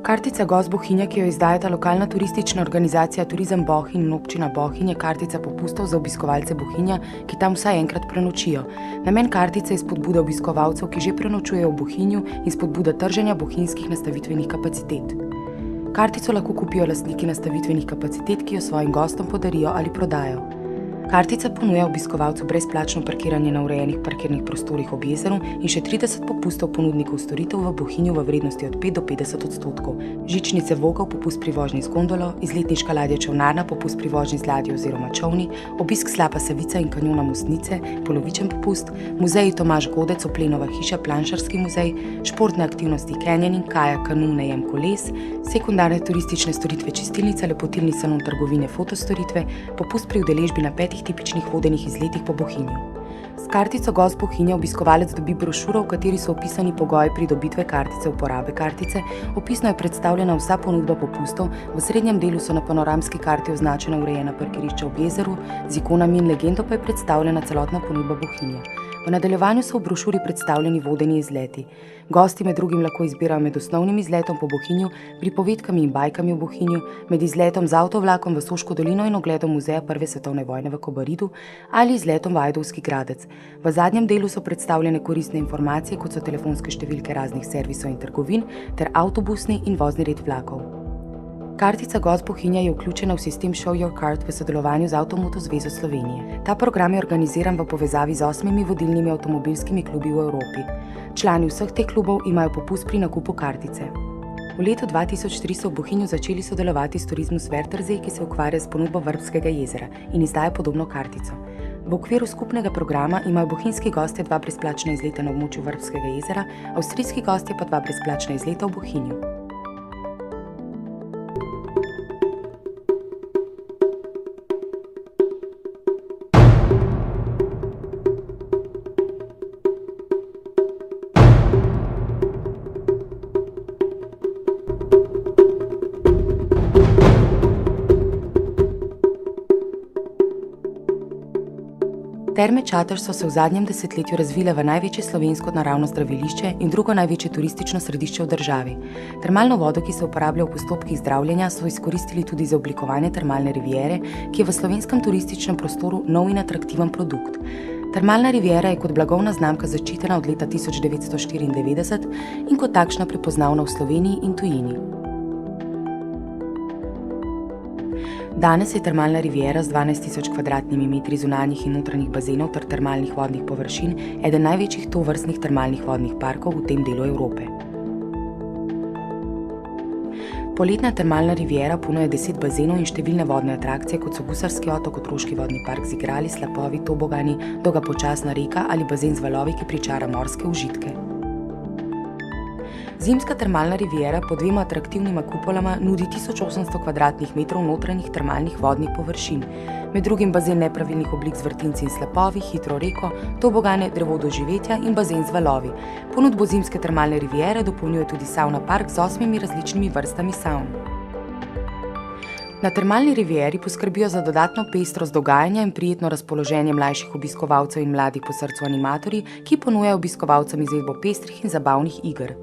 Kartica Gost Bohinja, ki jo izdajata lokalna turistična organizacija Turizem Bohinj in občina Bohinj, je kartica popustov za obiskovalce Bohinja, ki tam vsaj enkrat prenočijo. Namen kartice je spodbuda obiskovalcev, ki že prenočujejo v Bohinju, in spodbuda trženja bohinjskih nastavitvenih kapacitet. Kartico lahko kupijo lastniki nastavitvenih kapacitet, ki jo svojim gostom podarijo ali prodajo. Kartica ponuja obiskovalcu brezplačno parkiranje na urejenih parkirnih prostorih ob jezeru in še 30 popustov ponudnikov storitev v Bohinju v vrednosti od 5 do 50%. Žičnice Vogel, popust pri vožnji z gondolo, izletniška ladja Čolnarna, popust pri vožnji z ladjo oziroma čolni, obisk slapa Savica in kanjona Mostnice, polovičen popust, muzeji Tomaž Godec, Oplenova hiša, planšarski muzej, športne aktivnosti canyoning, kajak, kanu, najem koles, sekundarne turistične storitve čistilnica, lepotilni salon, trgovine, fotostoritve, popust pri udeležbi na 5 tipičnih vodenih izletih po Bohinju. S kartico Gost Bohinja obiskovalec dobi brošuro, v kateri so opisani pogoji pridobitve kartice, uporabe kartice, opisno je predstavljena vsa ponudba popustov, v srednjem delu so na panoramski karti označena urejena parkirišča ob jezeru, z ikonami in legendo pa je predstavljena celotna ponudba Bohinja. V nadaljevanju so v brošuri predstavljeni vodeni izleti. Gosti med drugim lahko izbirajo med osnovnim izletom po Bohinju, pripovedkami in bajkami v Bohinju, med izletom z avtovlakom v Soško dolino in ogledom muzeja Prve svetovne vojne v Kobaridu ali izletom v Ajdovski Gradec. V zadnjem delu so predstavljene koristne informacije, kot so telefonske številke raznih servisov in trgovin ter avtobusni in vozni red vlakov. Kartica Gost Bohinja je vključena v sistem Show Your Card v sodelovanju z Avtomoto zvezo Slovenije. Ta program je organiziran v povezavi z 8 vodilnimi avtomobilskimi klubi v Evropi. Člani vseh teh klubov imajo popust pri nakupu kartice. V letu 2003 so v Bohinju začeli sodelovati s Turizmus Wörthersee, ki se ukvarja s ponudbo Vrbskega jezera in izdaja podobno kartico. V okviru skupnega programa imajo bohinjski gostje 2 brezplačna izleta na območju Vrbskega jezera, avstrijski gostje pa 2 brezplačna izleta v Bohinju. Terme Čatež so se v zadnjem desetletju razvile v največje slovensko naravno zdravilišče in drugo največje turistično središče v državi. Termalno vodo, ki se uporablja v postopkih zdravljenja, so izkoristili tudi za oblikovanje termalne riviere, ki je v slovenskem turističnem prostoru nov in atraktiven produkt. Termalna riviera je kot blagovna znamka zaščitena od leta 1994 in kot takšna prepoznavna v Sloveniji in tujini. Danes je termalna riviera z 12.000 kvadratnimi metri zunanjih in notranjih bazenov ter termalnih vodnih površin eden največjih tovrstnih termalnih vodnih parkov v tem delu Evrope. Poletna termalna riviera ponuja 10 bazenov in številne vodne atrakcije, kot so Gusarski otok, otroški vodni park z igrali, slapovi, tobogani, dolga počasna reka ali bazen z valovi, ki pričara morske užitke. Zimska termalna riviera pod 2 atraktivnima kupolama nudi 1800 kvadratnih metrov notranjih termalnih vodnih površin, med drugim bazen nepravilnih oblik z vrtinci in slapovi, hitro reko, tobogane, drevo doživetja in bazen z valovi. Ponudbo zimske termalne riviere dopolnjuje tudi savna park z 8 različnimi vrstami savn. Na termalni rivieri poskrbijo za dodatno pestrost dogajanja in prijetno razpoloženje mlajših obiskovalcev in mladih po srcu animatorji, ki ponujajo obiskovalcem izvedbo pestrih in zabavnih iger.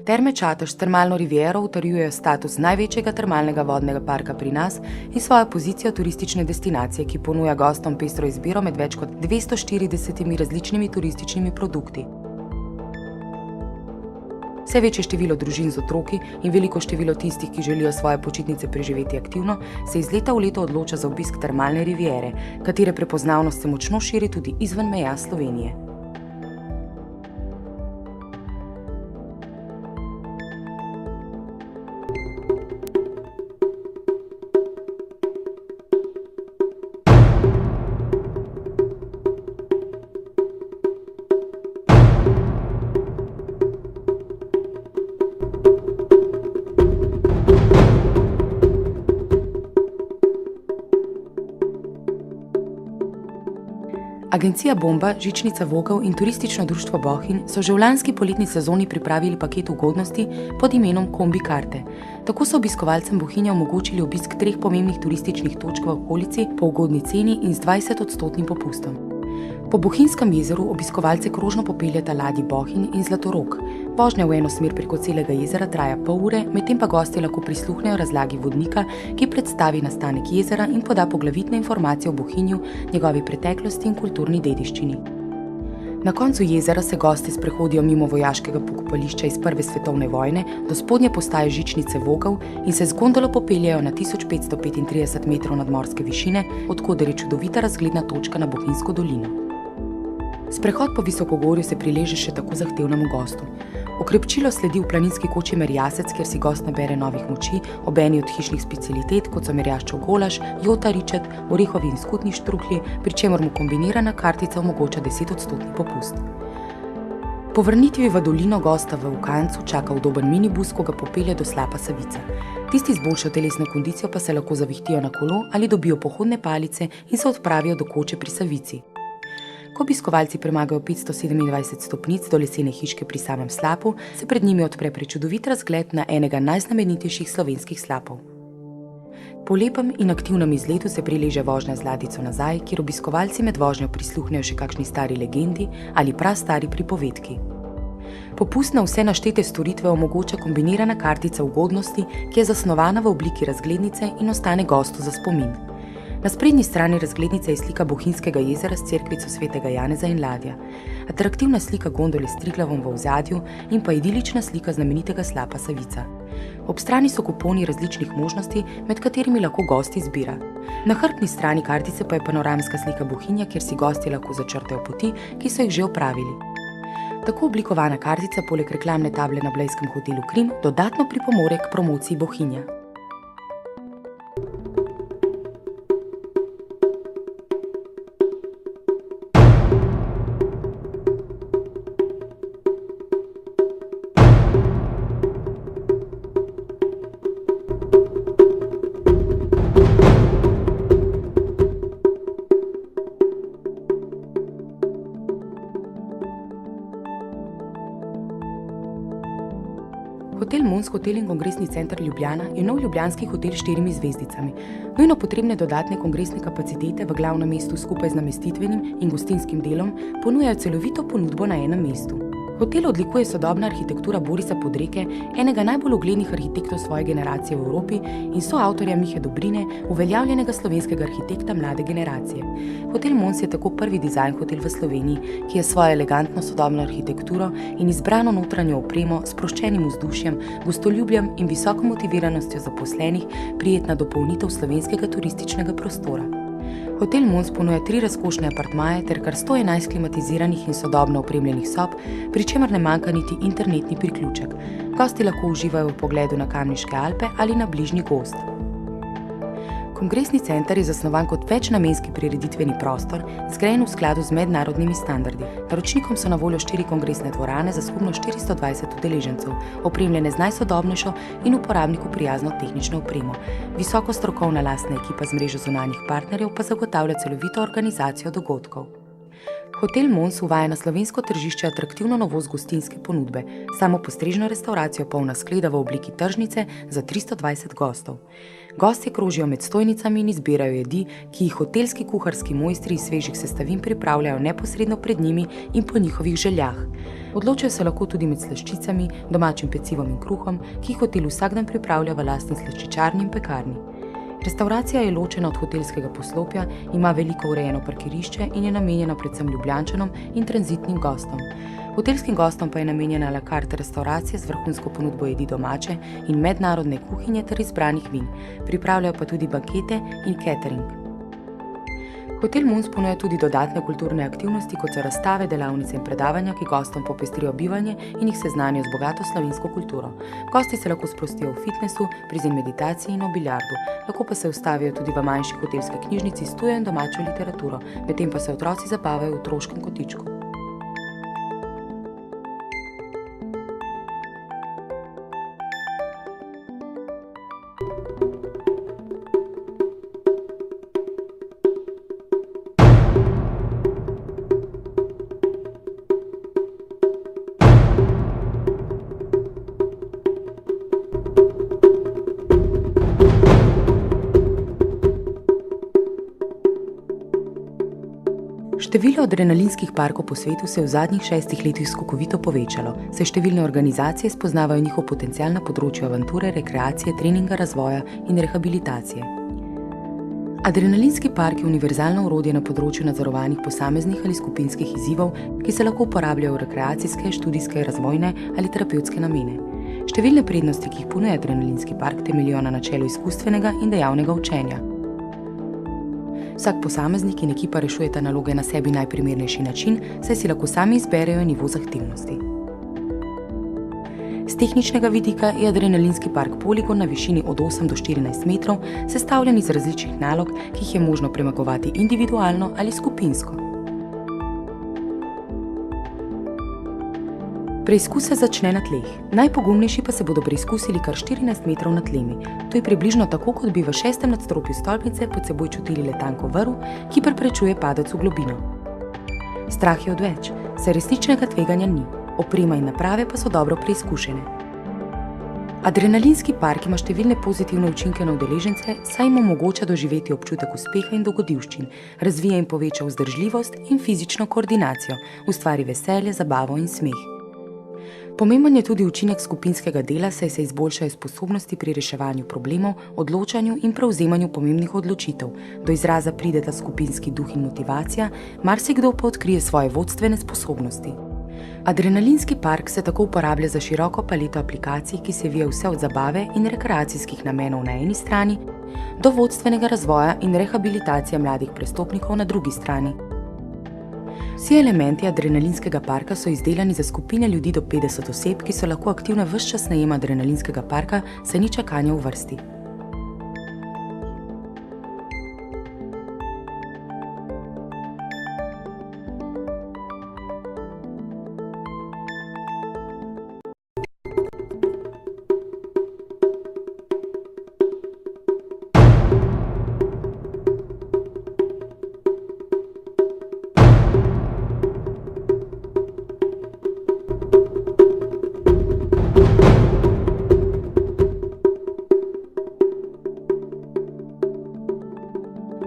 Terme Čatež s termalno riviero utrjujejo status največjega termalnega vodnega parka pri nas in svojo pozicijo turistične destinacije, ki ponuja gostom pestro izbiro med več kot 240 različnimi turističnimi produkti. Vse večje število družin z otroki in veliko število tistih, ki želijo svoje počitnice preživeti aktivno, se iz leta v leto odloča za obisk termalne riviere, katere prepoznavnost se močno širi tudi izven meja Slovenije. Agencija Bomba, Žičnica Vogel in Turistično društvo Bohinj so že v lanski poletni sezoni pripravili paket ugodnosti pod imenom Kombi karte. Tako so obiskovalcem Bohinja omogočili obisk 3 pomembnih turističnih točk v okolici po ugodni ceni in z 20% popustom. Po Bohinjskem jezeru obiskovalce krožno popeljeta ladji Bohinj in Zlatorog. Vožnja v eno smer preko celega jezera traja pol ure, medtem pa gostje lahko prisluhnejo razlagi vodnika, ki predstavi nastanek jezera in poda poglavitne informacije o Bohinju, njegovi preteklosti in kulturni dediščini. Na koncu jezera se gostje sprehodijo mimo vojaškega pokopališča iz Prve svetovne vojne do spodnje postaje žičnice Vogel in se z gondolo popeljejo na 1535 metrov nadmorske višine, od koder je čudovita razgledna točka na Bohinjsko dolino. Sprehod po visokogorju se prileže še tako zahtevnemu gostu. Okrepčilo sledi v planinski koči Merjasec, kjer si gost nabere novih moči ob eni od hišnih specialitet, kot so merjaščev golaž, jota ričet, orehovi in skutni štruklji, pri čemer mu kombinirana kartica omogoča 10% popust. Po vrnitvi v dolino gosta v Ukancu čaka udoben minibus, ko ga popelje do slapa Savica. Tisti z boljšo telesno kondicijo pa se lahko zavihtijo na kolo ali dobijo pohodne palice in se odpravijo do koče pri Savici. Ko obiskovalci premagajo 527 stopnic do lesene hiške pri samem slapu, se pred njimi odpre prečudovit razgled na enega najznamenitejših slovenskih slapov. Po lepem in aktivnem izletu se prileže vožnja z ladjico nazaj, kjer obiskovalci med vožnjo prisluhnejo še kakšni stari legendi ali prastari pripovedki. Popust na vse naštete storitve omogoča kombinirana kartica ugodnosti, ki je zasnovana v obliki razglednice in ostane gostu za spomin. Na sprednji strani razglednice je slika Bohinjskega jezera s cerkvico svetega Janeza in ladja, atraktivna slika gondole s Triglavom v ozadju in pa idilična slika znamenitega slapa Savica. Ob strani so kuponi različnih možnosti, med katerimi lahko gost izbira. Na hrbtni strani kartice pa je panoramska slika Bohinja, kjer si gostje lahko začrtajo poti, ki so jih že opravili. Tako oblikovana kartica poleg reklamne table na blejskem hotelu Krim dodatno pripomore k promociji Bohinja. Hotel Mons, hotel in kongresni center Ljubljana je nov ljubljanski hotel s 4 zvezdicami. Nujno potrebne dodatne kongresne kapacitete v glavnem mestu skupaj z namestitvenim in gostinskim delom ponujajo celovito ponudbo na enem mestu. Hotel odlikuje sodobna arhitektura Borisa Podreke, enega najbolj uglednih arhitektov svoje generacije v Evropi in soavtorja Mihe Dobrine, uveljavljenega slovenskega arhitekta mlade generacije. Hotel Mons je tako prvi dizajn hotel v Sloveniji, ki je svojo elegantno sodobno arhitekturo in izbrano notranjo opremo, sproščenim vzdušjem, gostoljubjem in visoko motiviranostjo zaposlenih prijetna dopolnitev slovenskega turističnega prostora. Hotel Mons ponuja 3 razkošne apartmaje ter kar 111 klimatiziranih in sodobno opremljenih sob, pri čemer ne manjka niti internetni priključek. Gosti lahko uživajo v pogledu na Kamniške Alpe ali na bližnji gozd. Kongresni center je zasnovan kot večnamenski prireditveni prostor, zgrajen v skladu z mednarodnimi standardi. Naročnikom so na voljo 4 kongresne dvorane za skupno 420 udeležencev, opremljene z najsodobnejšo in uporabniku prijazno tehnično opremo. Visoko strokovna lastna ekipa z mrežo zunanjih partnerjev pa zagotavlja celovito organizacijo dogodkov. Hotel Mons uvaja na slovensko tržišče atraktivno novost gostinske ponudbe, samopostrežno restavracijo polna skleda v obliki tržnice za 320 gostov. Gostje krožijo med stojnicami in izbirajo jedi, ki jih hotelski kuharski mojstri iz svežih sestavin pripravljajo neposredno pred njimi in po njihovih željah. Odločajo se lahko tudi med slaščicami, domačim pecivom in kruhom, ki jih hotel vsak dan pripravlja v lastni slaščičarni in pekarni. Restauracija je ločena od hotelskega poslopja, ima veliko urejeno parkirišče in je namenjena predvsem Ljubljančanom in tranzitnim gostom. Hotelskim gostom pa je namenjena a la carte restauracija z vrhunsko ponudbo jedi domače in mednarodne kuhinje ter izbranih vin. Pripravljajo pa tudi bankete in catering. Hotel Mons ponuja tudi dodatne kulturne aktivnosti, kot so razstave, delavnice in predavanja, ki gostom popestrijo bivanje in jih seznanijo z bogato slovensko kulturo. Gosti se lahko sprostijo v fitnesu, pri zen meditaciji in v biljardu. Lahko pa se ustavijo tudi v manjši hotelski knjižnici s tujo in domačo literaturo, medtem pa se otroci zabavajo v otroškem kotičku. Število adrenalinskih parkov po svetu se je v zadnjih 6 letih skokovito povečalo, saj številne organizacije spoznavajo njihov potencial na področju avanture, rekreacije, treninga, razvoja in rehabilitacije. Adrenalinski park je univerzalno orodje na področju nadzorovanih posameznih ali skupinskih izzivov, ki se lahko uporabljajo v rekreacijske, študijske, razvojne ali terapevtske namene. Številne prednosti, ki jih ponuja adrenalinski park, temeljijo na načelu izkustvenega in dejavnega učenja. Vsak posameznik in ekipa rešujeta naloge na sebi najprimernejši način, saj si lahko sami izberejo nivo zahtevnosti. Z tehničnega vidika je adrenalinski park poligon na višini od 8 do 14 metrov, sestavljen iz različnih nalog, ki jih je možno premagovati individualno ali skupinsko. Preizkus se začne na tleh. Najpogumnejši pa se bodo preizkusili kar 14 metrov nad tlemi. To je približno tako, kot bi v 6. nadstropju stolpnice pod seboj čutili le tanko vrv, ki preprečuje padec v globino. Strah je odveč, saj resničnega tveganja ni, oprema in naprave pa so dobro preizkušene. Adrenalinski park ima številne pozitivne učinke na udeležence, saj jim omogoča doživeti občutek uspeha in dogodivščin, razvija in poveča vzdržljivost in fizično koordinacijo, ustvari veselje, zabavo in smeh. Pomemben je tudi učinek skupinskega dela, saj se izboljšajo sposobnosti pri reševanju problemov, odločanju in prevzemanju pomembnih odločitev. Do izraza prideta skupinski duh in motivacija, marsikdo pa odkrije svoje vodstvene sposobnosti. Adrenalinski park se tako uporablja za široko paleto aplikacij, ki se vije vse od zabave in rekreacijskih namenov na eni strani do vodstvenega razvoja in rehabilitacije mladih prestopnikov na drugi strani. Vsi elementi adrenalinskega parka so izdelani za skupine ljudi do 50 oseb, ki so lahko aktivne ves čas najema adrenalinskega parka, saj ni čakanja v vrsti.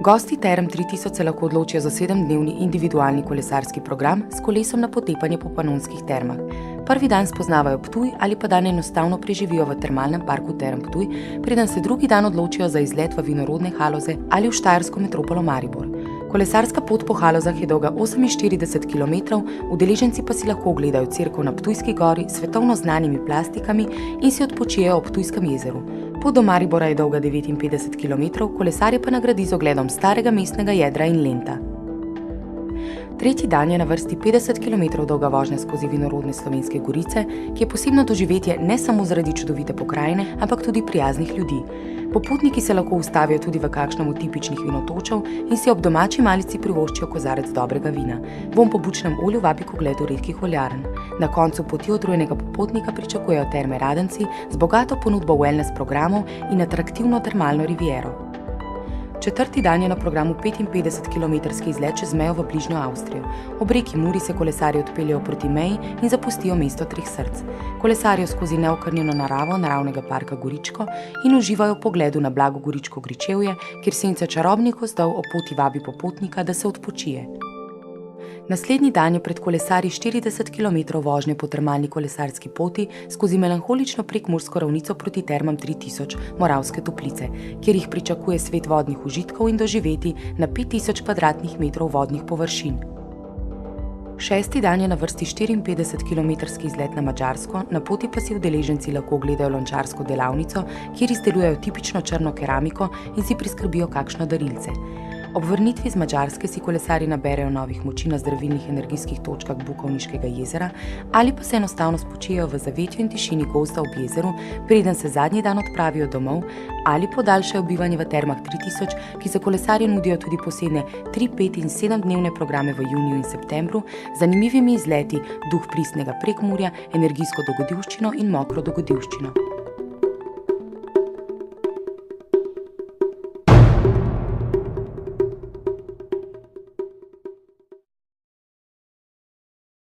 Gosti Term 3000 se lahko odločijo za 7-dnevni individualni kolesarski program s kolesom na potepanje po Panonskih termah. Prvi dan spoznavajo Ptuj ali pa dan enostavno preživijo v termalnem parku Term Ptuj, preden se drugi dan odločijo za izlet v vinorodne Haloze ali v štajersko metropolo Maribor. Kolesarska pot po Halozah je dolga 48 km, udeleženci pa si lahko ogledajo cerkev na Ptujski gori s svetovno znanimi plastikami in si odpočijejo ob Ptujskem jezeru. Pot do Maribora je dolga 59 km, kolesarje pa nagradi z ogledom starega mestnega jedra in Lenta. Tretji dan je na vrsti 50 km dolga vožnja skozi vinorodne Slovenske Gorice, ki je posebno doživetje ne samo zaradi čudovite pokrajine, ampak tudi prijaznih ljudi. Popotniki se lahko ustavijo tudi v kakšnem od tipičnih vinotočev in si ob domači malici privoščijo kozarec dobrega vina. Vonj po bučnem olju vabi k ogledu redkih oljarn. Na koncu poti utrujenega popotnika pričakujejo Terme Radenci z bogato ponudbo wellness programov in atraktivno termalno riviero. Četrti dan je na programu 55-kilometrski izlet čez mejo v bližnjo Avstrijo. Ob reki Muri se kolesarji odpeljejo proti meji in zapustijo mesto Treh src. Kolesarijo skozi neokrnjeno naravo naravnega parka Goričko in uživajo v pogledu na blago Goričko gričevje, kjer senca čarobnih gozdov ob poti vabi popotnika, da se odpočije. Naslednji dan je pred kolesarji 40 km vožnje po termalni kolesarski poti skozi melanholično prekmursko ravnico proti Termam 3000 Moravske Toplice, kjer jih pričakuje svet vodnih užitkov in doživeti na 5000 kvadratnih metrov vodnih površin. Šesti dan je na vrsti 54-kilometrski izlet na Madžarsko, na poti pa si udeleženci lahko ogledajo lončarsko delavnico, kjer izdelujejo tipično črno keramiko in si priskrbijo kakšno darilce. Ob vrnitvi z Madžarske si kolesarji naberejo novih moči na zdravilnih energijskih točkah Bukovniškega jezera ali pa se enostavno spočijejo v zavetju in tišini gozda ob jezeru, preden se zadnji dan odpravijo domov ali podaljšajo bivanje v Termah 3000, ki za kolesarje nudijo tudi posebne 3, 5 in 7-dnevne programe v juniju in septembru z zanimivimi izleti Duh pristnega Prekmurja, energijsko dogodivščino in mokro dogodivščino.